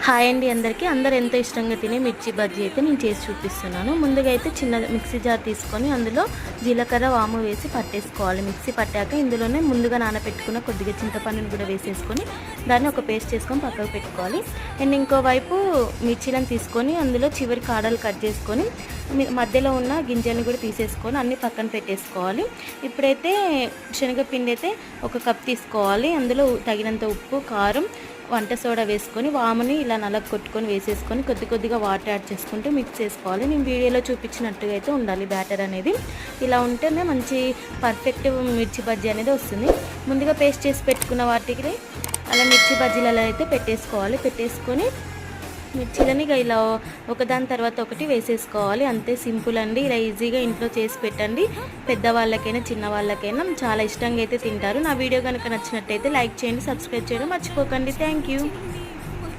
Hi అండి అందరికీ. అందరు ఎంతో ఇష్టంగా తినే మిర్చి బజ్జీ అయితే నేను చేసి చూపిస్తున్నాను. ముందుగా అయితే చిన్న మిక్సీ జార్ తీసుకొని అందులో జీలకర్ర వాము వేసి పట్టేసుకోవాలి. మిక్సీ పట్టాక ఇందులోనే ముందుగా నానబెట్టుకున్న కొద్దిగా చింతపండుని కూడా వేసేసుకొని దాన్ని ఒక పేస్ట్ చేసుకొని పక్కకు పెట్టుకోవాలి. అండ్ ఇంకోవైపు మిర్చీలను తీసుకొని అందులో చివరి కాడలు కట్ చేసుకొని మధ్యలో ఉన్న గింజలను కూడా తీసేసుకొని అన్నీ పక్కన పెట్టేసుకోవాలి. ఇప్పుడైతే శనగపిండి అయితే ఒక కప్ తీసుకోవాలి. అందులో తగినంత ఉప్పు, కారం, వంట సోడా వేసుకొని వాముని ఇలా నలగ కొట్టుకొని వేసేసుకొని కొద్దిగా వాటర్ యాడ్ చేసుకుంటూ మిక్స్ చేసుకోవాలి. నేను వీడియోలో చూపించినట్టుగా అయితే ఉండాలి బ్యాటర్ అనేది. ఇలా ఉంటేనే మంచి పర్ఫెక్ట్ మిర్చి బజ్జీ అనేది వస్తుంది. ముందుగా పేస్ట్ చేసి పెట్టుకున్న వాటికి అలా మిర్చి బజ్జీలలో అయితే పెట్టేసుకొని మిర్చీలని ఇలా ఒకదాని తర్వాత ఒకటి వేసేసుకోవాలి. అంతే, సింపుల్ అండి. ఇలా ఈజీగా ఇంట్లో చేసి పెట్టండి. పెద్దవాళ్ళకైనా చిన్న వాళ్ళకైనా చాలా ఇష్టంగా అయితే తింటారు. నా వీడియో కనుక నచ్చినట్టయితే లైక్ చేయండి, సబ్స్క్రైబ్ చేయడం మర్చిపోకండి. Thank you.